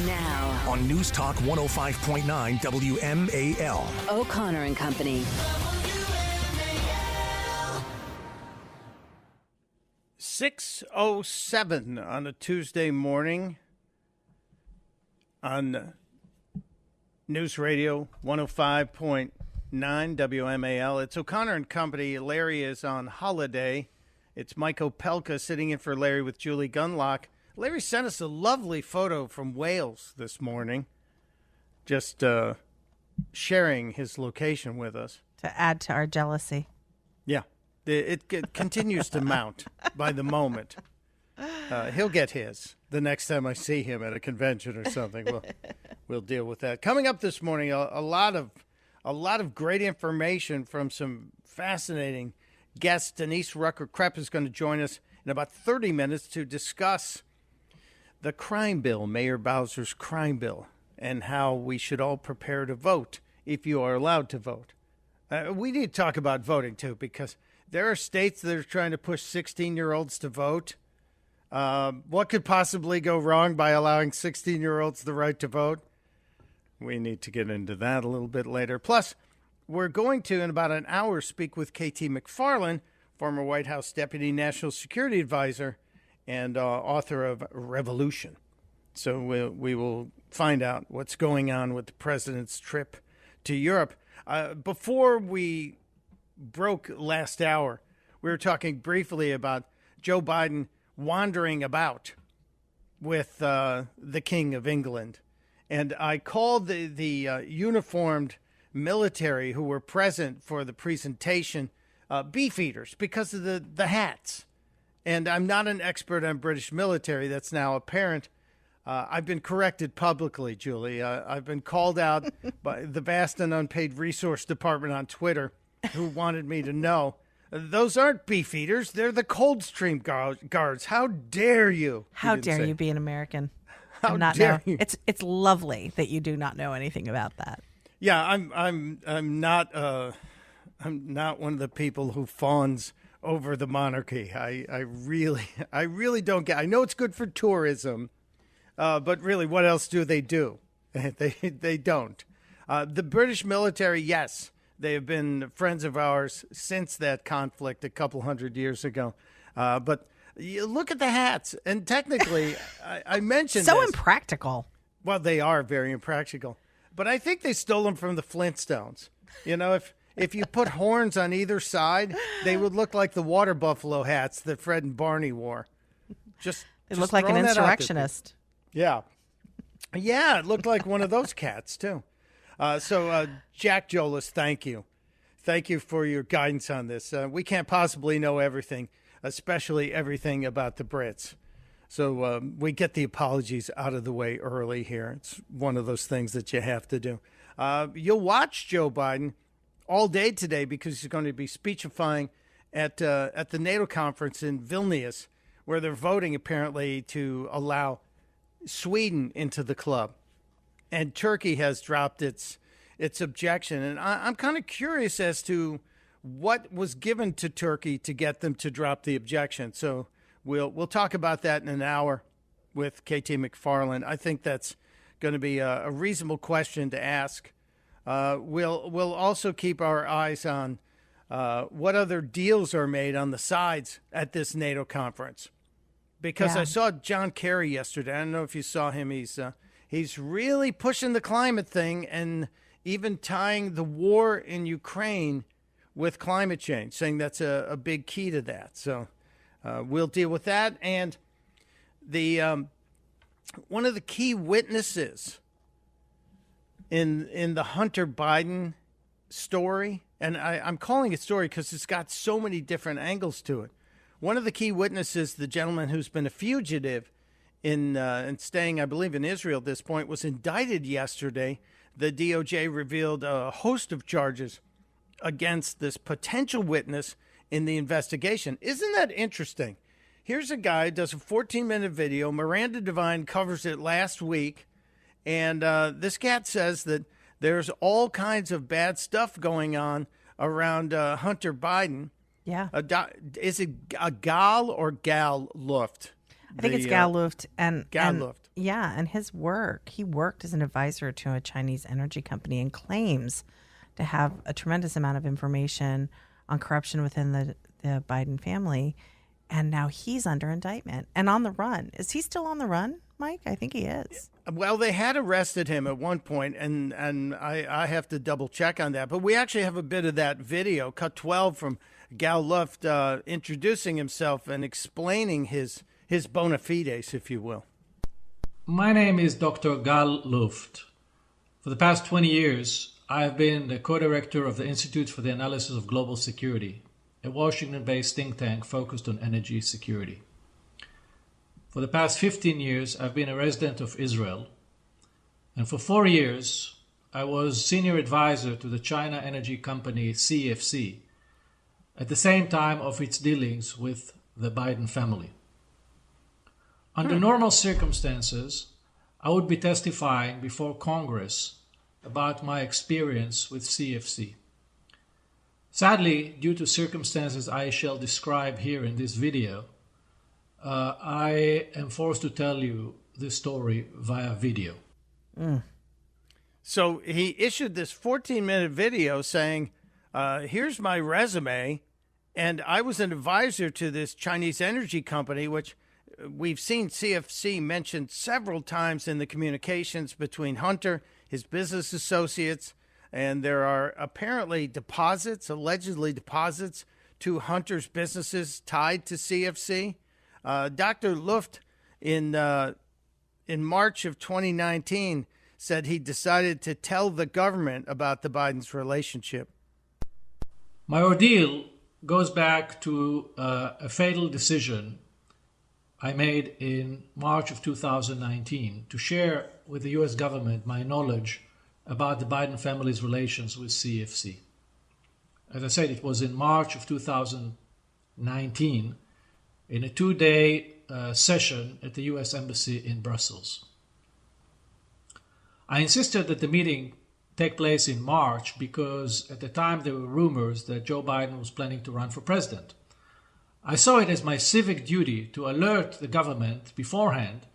Now on News Talk 105.9 WMAL. O'Connor and Company. 6:07 on a Tuesday morning on News Radio 105.9 WMAL. It's O'Connor and Company. Larry is on holiday. It's Mike Opelka sitting in for Larry with Julie Gunlock. Larry sent us a lovely photo from Wales this morning, just sharing his location with us. To add to our jealousy. Yeah, it continues to mount by the moment. He'll get his the next time I see him at a convention or something. We'll deal with that. Coming up this morning, a lot of great information from some fascinating guests. Denise Rucker-Krepp is going to join us in about 30 minutes to discuss the crime bill, Mayor Bowser's crime bill, and how we should all prepare to vote if you are allowed to vote. We need to talk about voting, too, because there are states that are trying to push 16-year-olds to vote. What could possibly go wrong by allowing 16-year-olds the right to vote? We need to get into that a little bit later. Plus, we're going to, in about an hour, speak with KT McFarland, former White House Deputy National Security Advisor and author of Revolution. So we will find out what's going on with the president's trip to Europe. Before we broke last hour, we were talking briefly about Joe Biden wandering about with the King of England. And I called the uniformed military who were present for the presentation beef eaters because of the hats. And I'm not an expert on British military. That's now apparent. I've been corrected publicly, Julie. I've been called out by the vast and unpaid resource department on Twitter who wanted me to know. Those aren't beef eaters. They're the Coldstream guards. How dare you? How dare you be an American? How not dare know. you? It's lovely that you do not know anything about that. Yeah, I'm not one of the people who fawns over the monarchy. I really don't get. I know it's good for tourism, but really, what else do? They don't. The British military, yes, they have been friends of ours since that conflict a couple hundred years ago. But you look at the hats, and technically, I mentioned so this. Impractical. Well, they are very impractical, but I think they stole them from the Flintstones. You know, if you put horns on either side, they would look like the water buffalo hats that Fred and Barney wore. It looked like an insurrectionist. Yeah. Yeah, it looked like one of those cats, too. So, Jack Jolas, thank you. Thank you for your guidance on this. We can't possibly know everything, especially everything about the Brits. So we get the apologies out of the way early here. It's one of those things that you have to do. You'll watch Joe Biden all day today because he's going to be speechifying at the NATO conference in Vilnius, where they're voting apparently to allow Sweden into the club. And Turkey has dropped its objection. And I'm kind of curious as to what was given to Turkey to get them to drop the objection. So we'll talk about that in an hour with KT McFarland. I think that's going to be a reasonable question to ask. We'll also keep our eyes on what other deals are made on the sides at this NATO conference. Because I saw John Kerry yesterday. I don't know if you saw him. He's really pushing the climate thing and even tying the war in Ukraine with climate change, saying that's a big key to that. So we'll deal with that. And the one of the key witnesses in the Hunter Biden story, and I'm calling it story because it's got so many different angles to it. One of the key witnesses, the gentleman who's been a fugitive and staying, I believe, in Israel at this point, was indicted yesterday. The DOJ revealed a host of charges against this potential witness in the investigation. Isn't that interesting? Here's a guy who does a 14-minute video. Miranda Devine covers it last week. And this cat says that there's all kinds of bad stuff going on around Hunter Biden. Yeah. Is it a Gal or Gal Luft? I think it's Gal Luft. And Gal Luft. Yeah, and his work, he worked as an advisor to a Chinese energy company and claims to have a tremendous amount of information on corruption within the Biden family. And now he's under indictment and on the run. Is he still on the run, Mike? I think he is. Well, they had arrested him at one point, and I have to double check on that. But we actually have a bit of that video, cut 12 from Gal Luft introducing himself and explaining his bona fides, if you will. My name is Dr. Gal Luft. For the past 20 years, I have been the co-director of the Institute for the Analysis of Global Security, a Washington-based think tank focused on energy security. For the past 15 years, I've been a resident of Israel. And for 4 years, I was senior advisor to the China energy company CFC, at the same time of its dealings with the Biden family. Under normal circumstances, I would be testifying before Congress about my experience with CFC. Sadly, due to circumstances I shall describe here in this video, I am forced to tell you this story via video. So he issued this 14-minute video saying, here's my resume, and I was an advisor to this Chinese energy company, which we've seen CFC mentioned several times in the communications between Hunter, his business associates, and there are apparently allegedly deposits to Hunter's businesses tied to CFC. Dr. Luft in March of 2019 said he decided to tell the government about the Biden's relationship. My ordeal goes back to a fatal decision I made in March of 2019 to share with the U.S. government my knowledge about the Biden family's relations with CFC. As I said, it was in March of 2019 in a 2-day session at the U.S. Embassy in Brussels. I insisted that the meeting take place in March because at the time there were rumors that Joe Biden was planning to run for president. I saw it as my civic duty to alert the government beforehand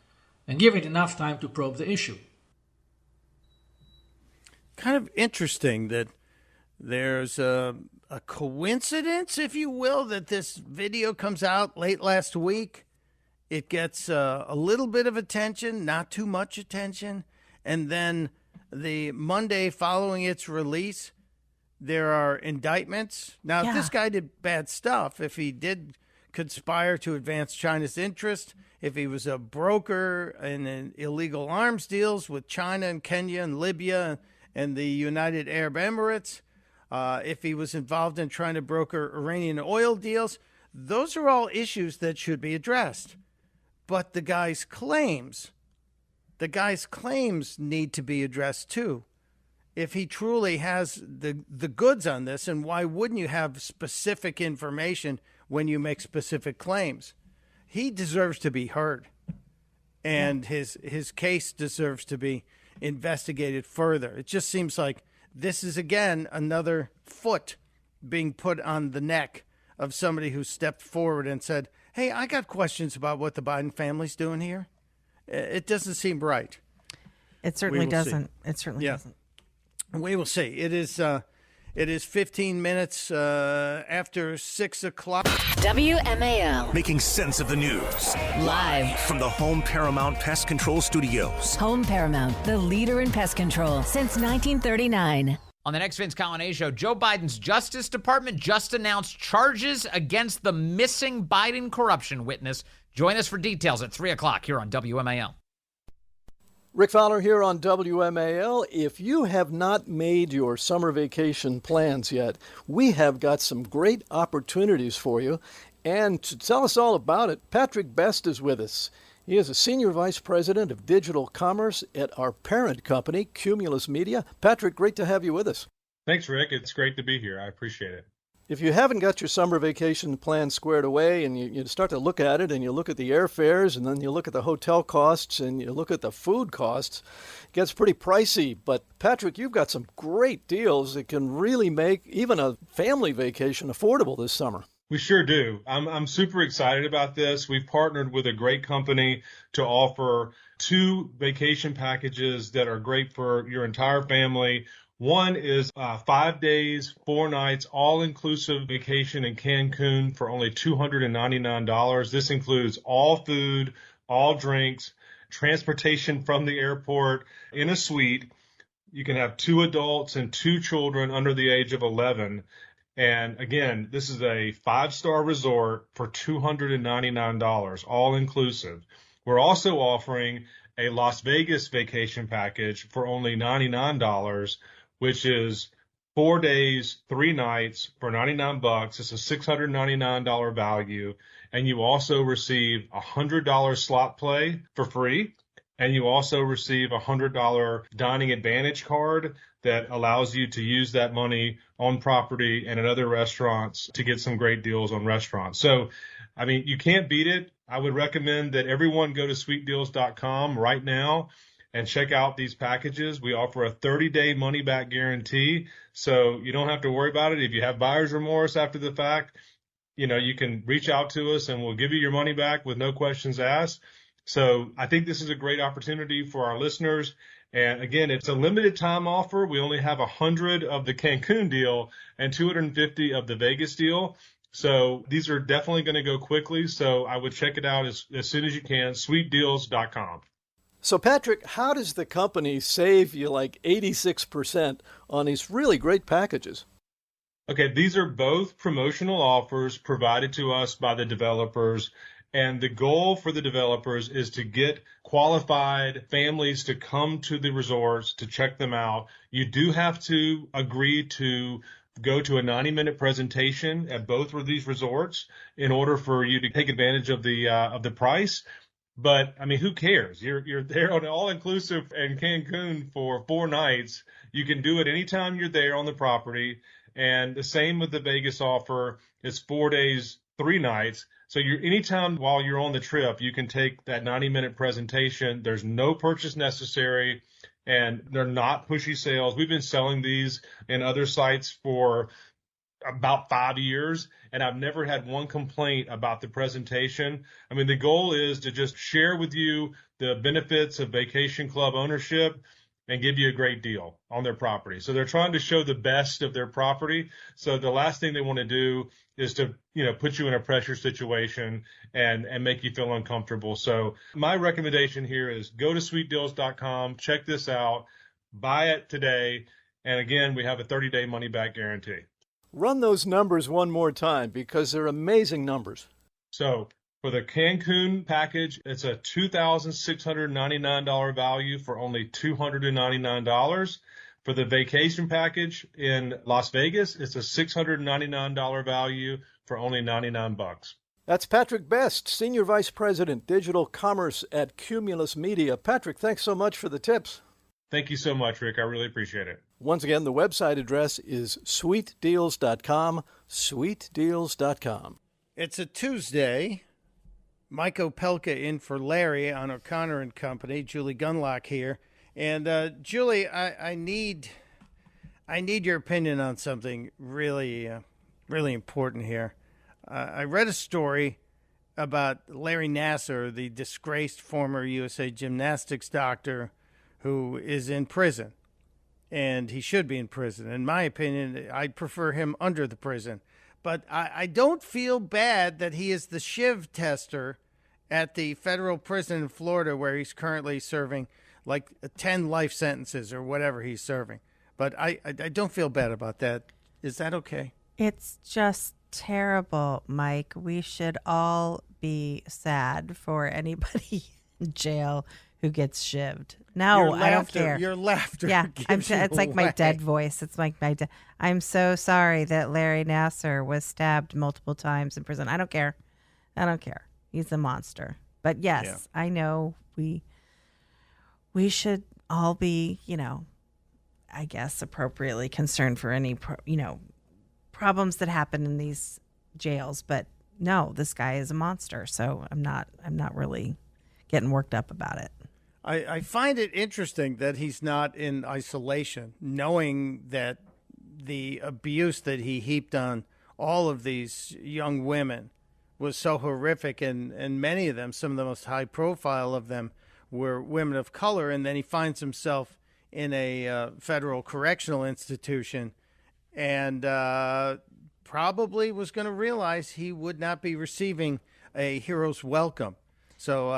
and give it enough time to probe the issue. Kind of interesting that there's a coincidence, if you will, that this video comes out late last week. It gets a little bit of attention, not too much attention. And then the Monday following its release, there are indictments. Now, if this guy did bad stuff, if he did conspire to advance China's interest, if he was a broker in illegal arms deals with China and Kenya and Libya and the United Arab Emirates, if he was involved in trying to broker Iranian oil deals, those are all issues that should be addressed. But the guy's claims need to be addressed too. If he truly has the goods on this, and why wouldn't you have specific information when you make specific claims? He deserves to be heard, and his case deserves to be investigated further. It just seems like this is, again, another foot being put on the neck of somebody who stepped forward and said, hey, I got questions about what the Biden family's doing here. It doesn't seem right. It certainly doesn't. It certainly doesn't. We will see. It is 15 minutes after 6 o'clock. WMAL. Making sense of the news. Live From the Home Paramount Pest Control Studios. Home Paramount, the leader in pest control since 1939. On the next Vince Colonnade Show, Joe Biden's Justice Department just announced charges against the missing Biden corruption witness. Join us for details at 3 o'clock here on WMAL. Rick Fowler here on WMAL. If you have not made your summer vacation plans yet, we have got some great opportunities for you. And to tell us all about it, Patrick Best is with us. He is a Senior Vice President of Digital Commerce at our parent company, Cumulus Media. Patrick, great to have you with us. Thanks, Rick. It's great to be here. I appreciate it. If you haven't got your summer vacation plan squared away and you start to look at it and you look at the airfares and then you look at the hotel costs and you look at the food costs, it gets pretty pricey. But Patrick, you've got some great deals that can really make even a family vacation affordable this summer. We sure do. I'm super excited about this. We've partnered with a great company to offer 2 vacation packages that are great for your entire family. One is 5 days, 4 nights, all-inclusive vacation in Cancun for only $299. This includes all food, all drinks, transportation from the airport in a suite. You can have 2 adults and 2 children under the age of 11. And again, this is a 5-star resort for $299, all inclusive. We're also offering a Las Vegas vacation package for only $99, which is 4 days, 3 nights for $99. It's a $699 value. And you also receive a $100 slot play for free. And you also receive a $100 dining advantage card that allows you to use that money on property and at other restaurants to get some great deals on restaurants. So, I mean, you can't beat it. I would recommend that everyone go to sweetdeals.com right now and check out these packages. We offer a 30-day money-back guarantee, so you don't have to worry about it. If you have buyer's remorse after the fact, you can reach out to us and we'll give you your money back with no questions asked. So I think this is a great opportunity for our listeners. And again, it's a limited time offer. We only have 100 of the Cancun deal and 250 of the Vegas deal. So these are definitely going to go quickly. So I would check it out as soon as you can, sweetdeals.com. So, Patrick, how does the company save you like 86% on these really great packages? Okay, these are both promotional offers provided to us by the developers. And the goal for the developers is to get qualified families to come to the resorts to check them out. You do have to agree to go to a 90-minute presentation at both of these resorts in order for you to take advantage of the price. But I mean, who cares? You're there on all-inclusive in Cancun for 4 nights. You can do it anytime you're there on the property. And the same with the Vegas offer. It's 4 days, 3 nights. So anytime while you're on the trip, you can take that 90-minute presentation. There's no purchase necessary, and they're not pushy sales. We've been selling these in other sites for about 5 years, and I've never had one complaint about the presentation. I mean, the goal is to just share with you the benefits of vacation club ownership and give you a great deal on their property. So they're trying to show the best of their property. So the last thing they want to do is to, put you in a pressure situation and make you feel uncomfortable. So my recommendation here is go to sweetdeals.com, check this out, buy it today. And again, we have a 30-day money-back guarantee. Run those numbers one more time because they're amazing numbers. So for the Cancun package, it's a $2,699 value for only $299. For the vacation package in Las Vegas, it's a $699 value for only $99. That's Patrick Best, Senior Vice President, Digital Commerce at Cumulus Media. Patrick, thanks so much for the tips. Thank you so much, Rick. I really appreciate it. Once again, the website address is sweetdeals.com, sweetdeals.com. It's a Tuesday. Mike Opelka in for Larry on O'Connor and Company. Julie Gunlock here. And Julie, I need your opinion on something really important here. I read a story about Larry Nassar, the disgraced former USA gymnastics doctor who is in prison. And he should be in prison. In my opinion, I'd prefer him under the prison. But I don't feel bad that he is the SHIV tester at the federal prison in Florida where he's currently serving like 10 life sentences or whatever he's serving. But I don't feel bad about that. Is that okay? It's just terrible, Mike. We should all be sad for anybody in jail who gets shivved. No, I don't care. Your laughter. Yeah, it's like my dead voice. It's like my dead. I'm so sorry that Larry Nassar was stabbed multiple times in prison. I don't care. He's a monster. But yes, yeah. I know we should all be, I guess appropriately concerned for any, problems that happen in these jails. But no, this guy is a monster. So I'm not really getting worked up about it. I find it interesting that he's not in isolation, knowing that the abuse that he heaped on all of these young women was so horrific, and many of them, some of the most high profile of them, were women of color. And then he finds himself in a federal correctional institution, and probably was going to realize he would not be receiving a hero's welcome. So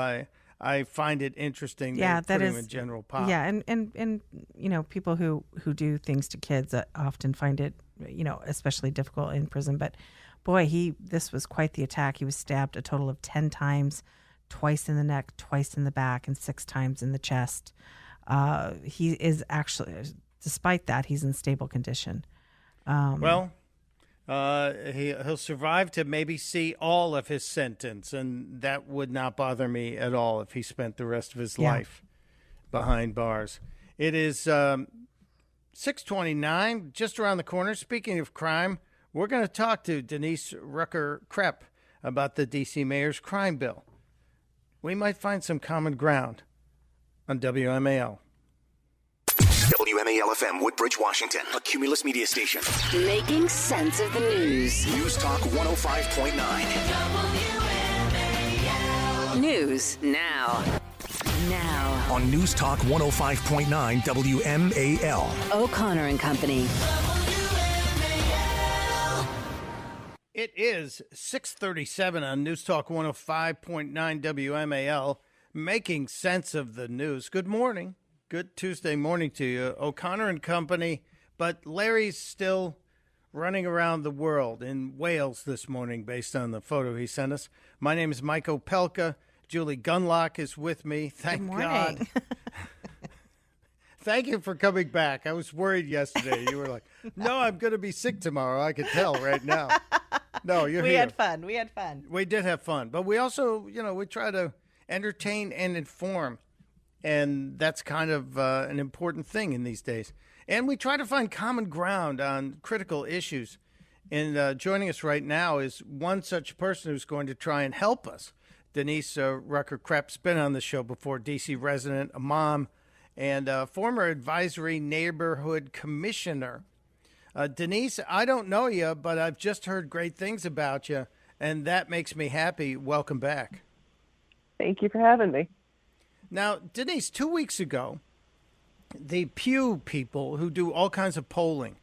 I find it interesting that put him in general pop. Yeah, and you know, people who do things to kids often find it, you know, especially difficult in prison. But boy, this was quite the attack. He was stabbed a total of 10 times, twice in the neck, twice in the back, and 6 times in the chest. He is actually, despite that, he's in stable condition. He'll survive to maybe see all of his sentence, and that would not bother me at all if he spent the rest of his life behind bars. It is 6:29, just around the corner. Speaking of crime, we're going to talk to Denise Rucker-Krepp about the D.C. mayor's crime bill. We might find some common ground on WMAL. WMAL-FM, Woodbridge, Washington, a Cumulus media station. Making sense of the news. News Talk 105.9. News now. Now. On News Talk 105.9 WMAL. O'Connor and Company. It is 6:37 on News Talk 105.9 WMAL, making sense of the news. Good morning. Good Tuesday morning to you. O'Connor and Company, but Larry's still running around the world in Wales this morning based on the photo he sent us. My name is Mike Opelka. Julie Gunlock is with me. Thank God. Thank you for coming back. I was worried yesterday. You were like, no, I'm going to be sick tomorrow. I could tell right now. No, you're here. We had fun. We did have fun. But we also, you know, we try to entertain and inform. And that's kind of an important thing in these days. And we try to find common ground on critical issues. And joining us right now is one such person who's going to try and help us. Denise Rucker-Krepp's been on the show before, D.C. resident, a mom, and former advisory neighborhood commissioner. Denise, I don't know you, but I've just heard great things about you, and that makes me happy. Welcome back. Thank you for having me. Now, Denise, 2 weeks ago, the Pew people who do all kinds of polling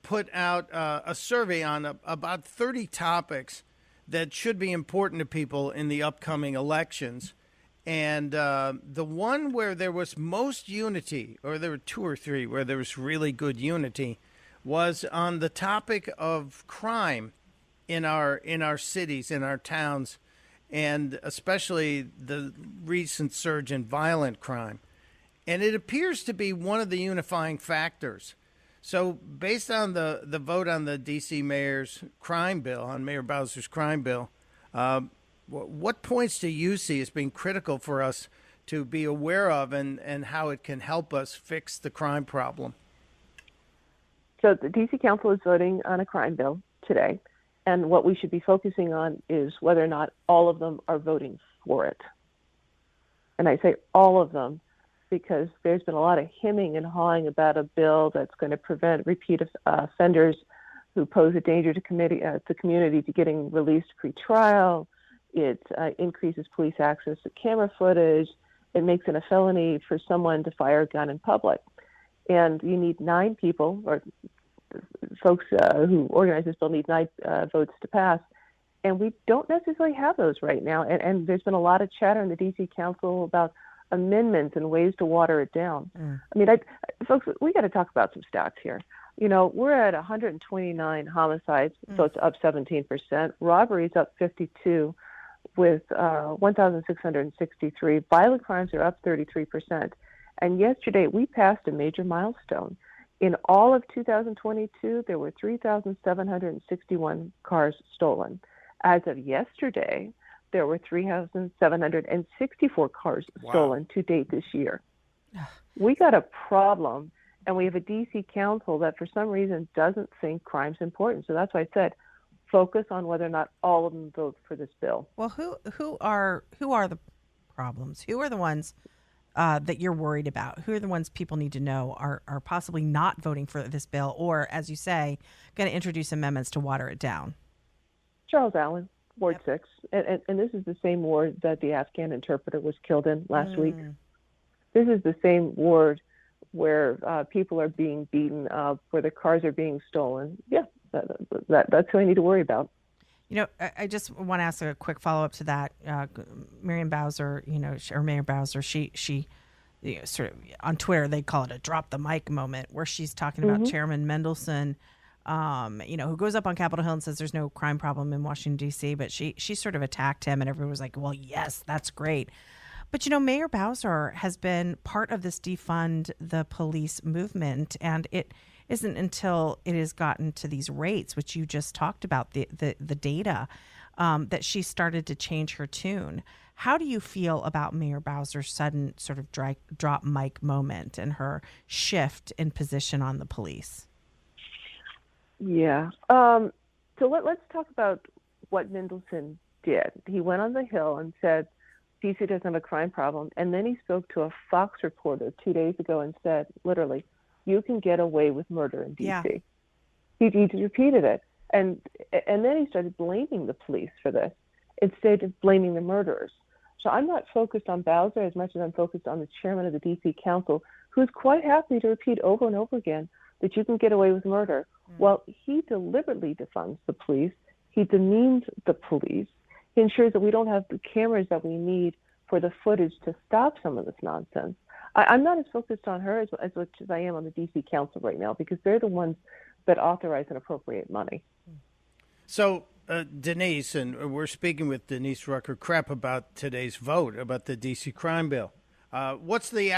put out a survey on about 30 topics that should be important to people in the upcoming elections. And the one where there was most unity, or there were 2 or 3 where there was really good unity, was on the topic of crime in our cities, in our towns, and especially the recent surge in violent crime. And it appears to be one of the unifying factors. So based on the vote on the D.C. mayor's crime bill, on Mayor Bowser's crime bill, what points do you see as being critical for us to be aware of, and how it can help us fix the crime problem? So the D.C. Council is voting on a crime bill today. And what we should be focusing on is whether or not all of them are voting for it. And I say all of them because there's been a lot of hemming and hawing about a bill that's going to prevent repeat offenders who pose a danger to the community to getting released pre-trial. It increases police access to camera footage. It makes it a felony for someone to fire a gun in public. And you need 9 people, or folks who organize this bill need 9 votes to pass, and we don't necessarily have those right now. And there's been a lot of chatter in the D.C. Council about amendments and ways to water it down. I mean, folks, we got to talk about some stats here. You know, we're at 129 homicides, so it's up 17%. Robberies up 52, with 1,663. Violent crimes are up 33%. And yesterday we passed a major milestone. In all of 2022, there were 3,761 cars stolen. As of yesterday, there were 3,764 cars stolen to date this year. We got a problem, and we have a D.C. Council that for some reason doesn't think crime's important. So that's why I said focus on whether or not all of them vote for this bill. Well, who are the problems? Who are the ones that you're worried about? Who are the ones people need to know are possibly not voting for this bill, or, as you say, going to introduce amendments to water it down? Charles Allen, Ward 6. And this is the same ward that the Afghan interpreter was killed in last week. This is the same ward where people are being beaten up, where the cars are being stolen. Yeah, that's who I need to worry about. You know, I just want to ask a quick follow-up to that. Marian Bowser, or Mayor Bowser, she sort of on Twitter, they call it a drop the mic moment, where she's talking about Chairman Mendelson, who goes up on Capitol Hill and says there's no crime problem in Washington, D.C., but she sort of attacked him, and everyone was like, well, yes, that's great. But, Mayor Bowser has been part of this defund the police movement, and it isn't until it has gotten to these rates, which you just talked about, the data, that she started to change her tune. How do you feel about Mayor Bowser's sudden sort of drop mic moment and her shift in position on the police? Yeah. So let's talk about what Mendelson did. He went on the Hill and said, DC doesn't have a crime problem. And then he spoke to a Fox reporter 2 days ago and said, literally, you can get away with murder in DC. Yeah. He repeated it. And then he started blaming the police for this instead of blaming the murderers. So I'm not focused on Bowser as much as I'm focused on the chairman of the DC Council, who's quite happy to repeat over and over again that you can get away with murder. Well, he deliberately defunds the police. He demeans the police. He ensures that we don't have the cameras that we need for the footage to stop some of this nonsense. I'm not as focused on her as much as I am on the DC Council right now, because they're the ones that authorize and appropriate money. So, Denise, and we're speaking with Denise Rucker-Krepp about today's vote, about the DC crime bill. What's the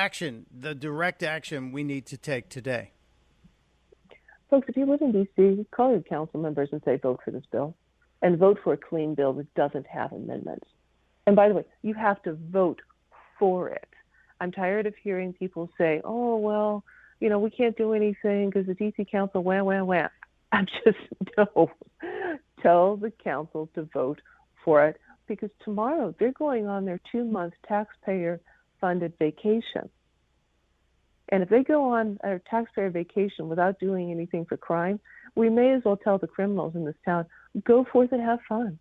direct action we need to take today? Folks, if you live in D.C., call your council members and say, vote for this bill, and vote for a clean bill that doesn't have amendments. And by the way, you have to vote for it. I'm tired of hearing people say, oh, well, we can't do anything because the D.C. Council, wah. I'm just, no. Tell the council to vote for it, because tomorrow they're going on their 2-month taxpayer-funded vacation. And if they go on a taxpayer vacation without doing anything for crime, we may as well tell the criminals in this town, go forth and have fun,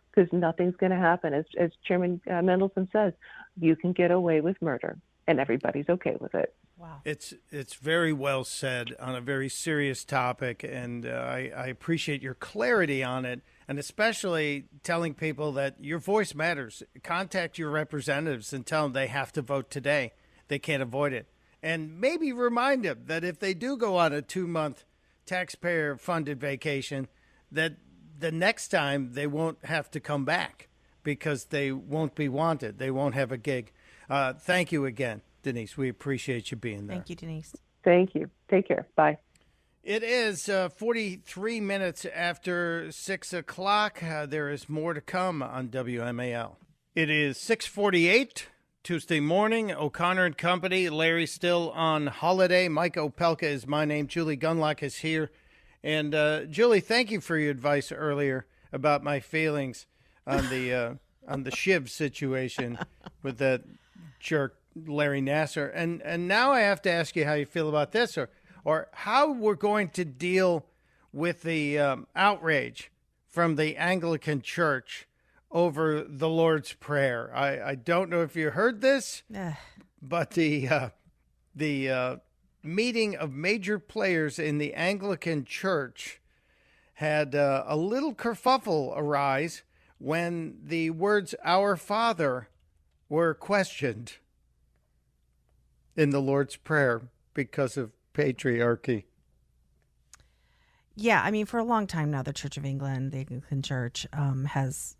because nothing's going to happen. As Chairman Mendelson says, you can get away with murder, and everybody's okay with it. Wow. It's very well said on a very serious topic, and I appreciate your clarity on it, and especially telling people that your voice matters. Contact your representatives and tell them they have to vote today. They can't avoid it. And maybe remind them that if they do go on a 2-month taxpayer-funded vacation, that the next time they won't have to come back because they won't be wanted. They won't have a gig. Thank you again, Denise. We appreciate you being there. Thank you, Denise. Thank you. Take care. Bye. It is 43 minutes after 6 o'clock. There is more to come on WMAL. It is 6:48. Tuesday morning, O'Connor and Company. Larry's still on holiday. Mike Opelka is my name. Julie Gunlock is here. And Julie, thank you for your advice earlier about my feelings on the Shiv situation with that jerk Larry Nassar. And now I have to ask you how you feel about this, or how we're going to deal with the outrage from the Anglican Church over the Lord's Prayer. I don't know if you heard this, but the meeting of major players in the Anglican Church had a little kerfuffle arise when the words "Our Father" were questioned in the Lord's Prayer because of patriarchy. Yeah, I mean, for a long time now, the Church of England, the Anglican Church, has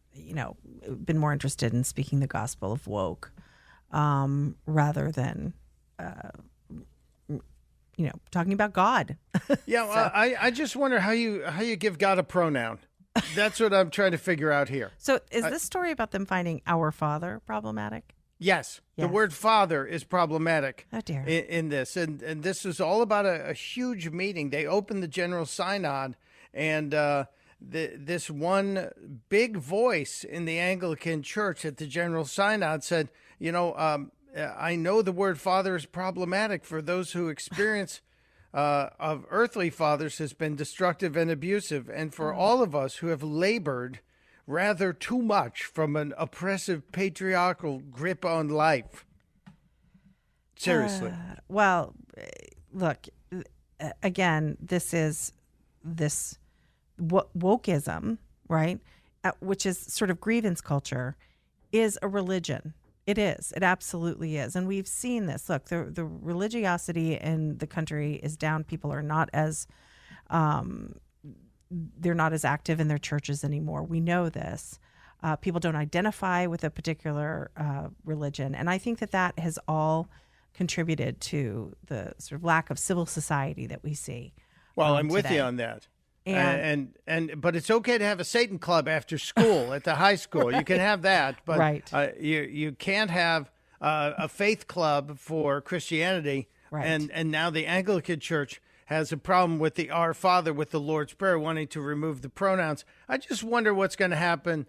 been more interested in speaking the gospel of woke rather than talking about God. Yeah, well, I just wonder how you give God a pronoun. That's what I'm trying to figure out here. So is this story about them finding Our Father problematic? Yes. The word Father is problematic. Oh, dear. In this. And this is all about a huge meeting. They opened the General Synod, and this one big voice in the Anglican Church at the General Synod said, I know the word father is problematic for those who experience of earthly fathers has been destructive and abusive, and for all of us who have labored rather too much from an oppressive patriarchal grip on life. Seriously. Well, look, again, this is this wokeism, right? Which is sort of grievance culture, is a religion. It is. It absolutely is. And we've seen this. Look, the religiosity in the country is down. People are not as, they're not as active in their churches anymore. We know this. People don't identify with a particular religion. And I think that has all contributed to the sort of lack of civil society that we see. Well, I'm with today. you on that. But it's okay to have a Satan club after school at the high school. You can have that, but right. You can't have a faith club for Christianity. Right. And now the Anglican Church has a problem with the Our Father, with the Lord's Prayer, wanting to remove the pronouns. I just wonder what's going to happen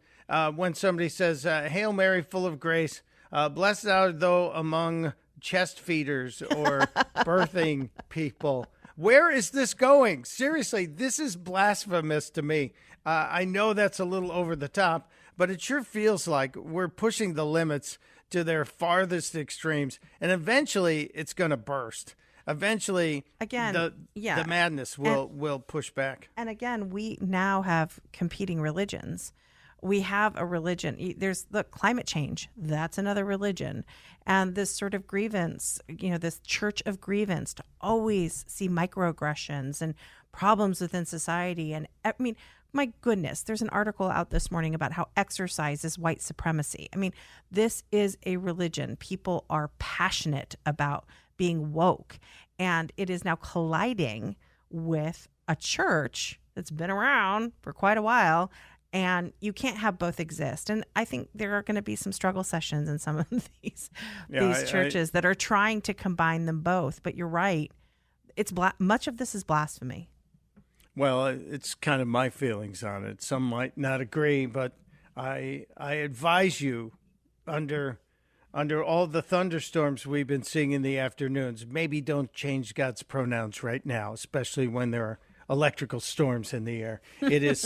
when somebody says, "Hail Mary, full of grace, blessed art thou among chest feeders," or birthing people. Where is this going? Seriously, this is blasphemous to me. I know that's a little over the top, but it sure feels like we're pushing the limits to their farthest extremes, and eventually it's going to burst. Eventually, again, the madness will push back. And again, we now have competing religions. We have a religion. There's the climate change. That's another religion. And this sort of grievance, this church of grievance, to always see microaggressions and problems within society. And I mean, my goodness, there's an article out this morning about how exercise is white supremacy. I mean, this is a religion. People are passionate about being woke. And it is now colliding with a church that's been around for quite a while. And you can't have both exist. And I think there are going to be some struggle sessions in some of these churches that are trying to combine them both. But you're right. It's much of this is blasphemy. Well, it's kind of my feelings on it. Some might not agree, but I advise you, under all the thunderstorms we've been seeing in the afternoons, maybe don't change God's pronouns right now, especially when there are electrical storms in the air. It is